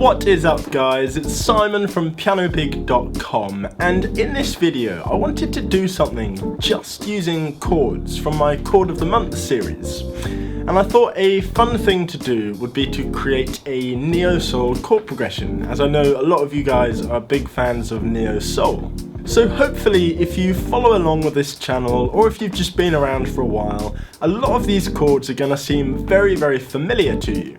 What is up guys, it's Simon from PianoPig.com, and in this video I wanted to do something just using chords from my Chord of the Month series. And I thought a fun thing to do would be to create a neo-soul chord progression, as I know a lot of you guys are big fans of neo-soul. So hopefully if you follow along with this channel, or if you've just been around for a while, a lot of these chords are going to seem very familiar to you.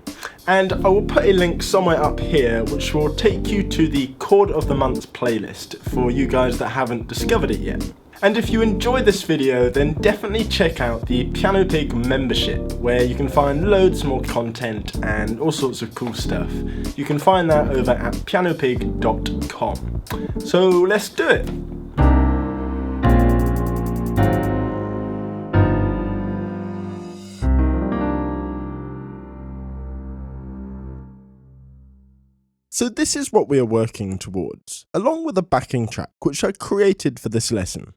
And I will put a link somewhere up here which will take you to the Chord of the Month playlist for you guys that haven't discovered it yet. And if you enjoy this video, then definitely check out the PianoPig membership, where you can find loads more content and all sorts of cool stuff. You can find that over at PianoPig.com. So let's do it! So this is what we are working towards, along with a backing track which I created for this lesson.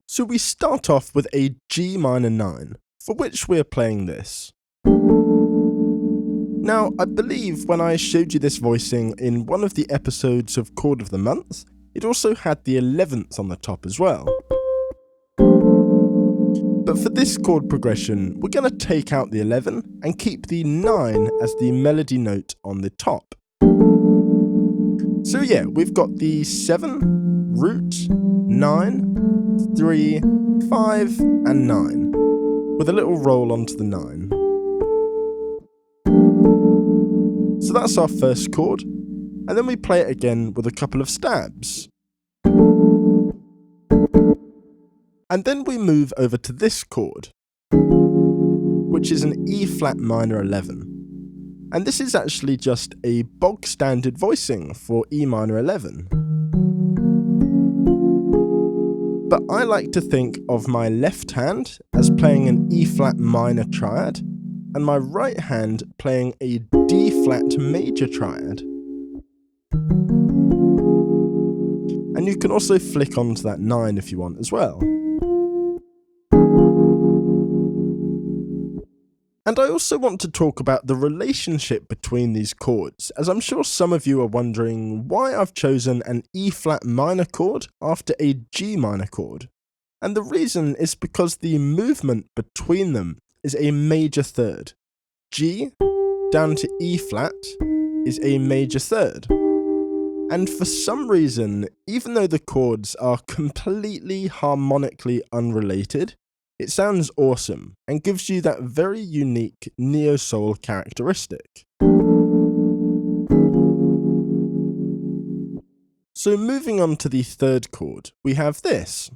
So we start off with a G minor 9, for which we are playing this. Now, I believe when I showed you this voicing in one of the episodes of Chord of the Month, it also had the 11th on the top as well. But for this chord progression, we're going to take out the 11 and keep the 9 as the melody note on the top. So yeah, we've got the 7, root, 9, 3, 5 and 9, with a little roll onto the 9. So that's our first chord, and then we play it again with a couple of stabs. And then we move over to this chord, which is an E flat minor 11. And this is actually just a bog standard voicing for E minor 11. But I like to think of my left hand as playing an E flat minor triad, and my right hand playing a D flat major triad. And you can also flick onto that 9 if you want as well. And I also want to talk about the relationship between these chords, as I'm sure some of you are wondering why I've chosen an E flat minor chord after a G minor chord. And the reason is because the movement between them is a major third. G down to E flat is a major third. And for some reason, even though the chords are completely harmonically unrelated, it sounds awesome and gives you that very unique neo-soul characteristic. So moving on to the third chord, we have this.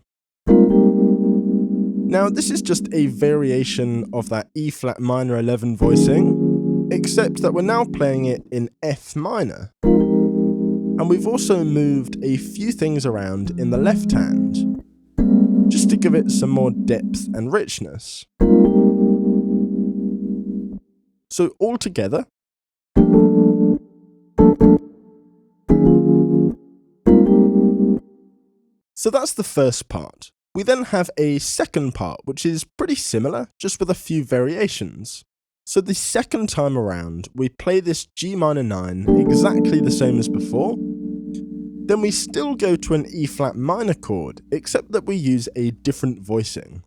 Now this is just a variation of that E flat minor 11 voicing, except that we're now playing it in F minor. And we've also moved a few things around in the left hand, just to give it some more depth and richness. So all together, so that's the first part. We then have a second part, which is pretty similar, just with a few variations. So the second time around, we play this G minor 9 exactly the same as before. Then we still go to an E flat minor chord, except that we use a different voicing.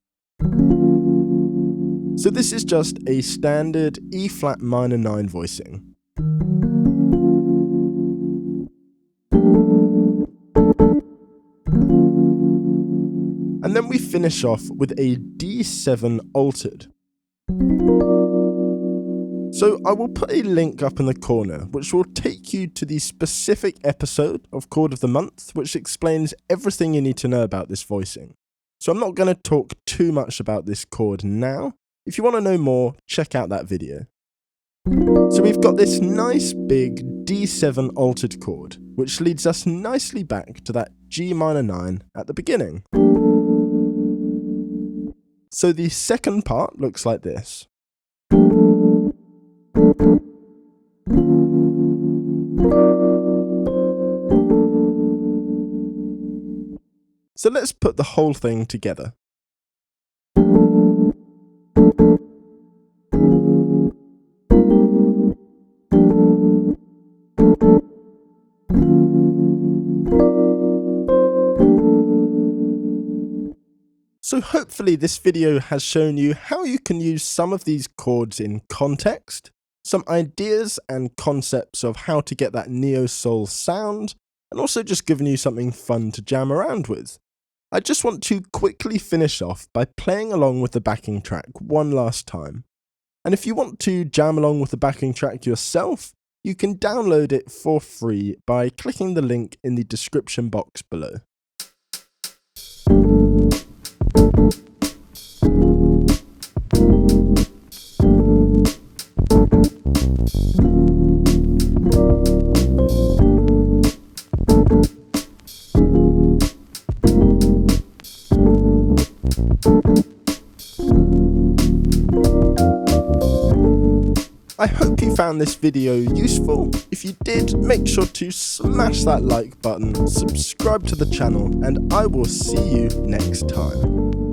So this is just a standard E flat minor 9 voicing. And then we finish off with a D7 altered. So I will put a link up in the corner which will take you to the specific episode of Chord of the Month which explains everything you need to know about this voicing. So I'm not going to talk too much about this chord now. If you want to know more, check out that video. So we've got this nice big D7 altered chord, which leads us nicely back to that G minor 9 at the beginning. So the second part looks like this. So let's put the whole thing together. So hopefully this video has shown you how you can use some of these chords in context, some ideas and concepts of how to get that neo-soul sound, and also just given you something fun to jam around with. I just want to quickly finish off by playing along with the backing track one last time. And if you want to jam along with the backing track yourself, you can download it for free by clicking the link in the description box below. I hope you found this video useful. If you did, make sure to smash that like button, subscribe to the channel, and I will see you next time.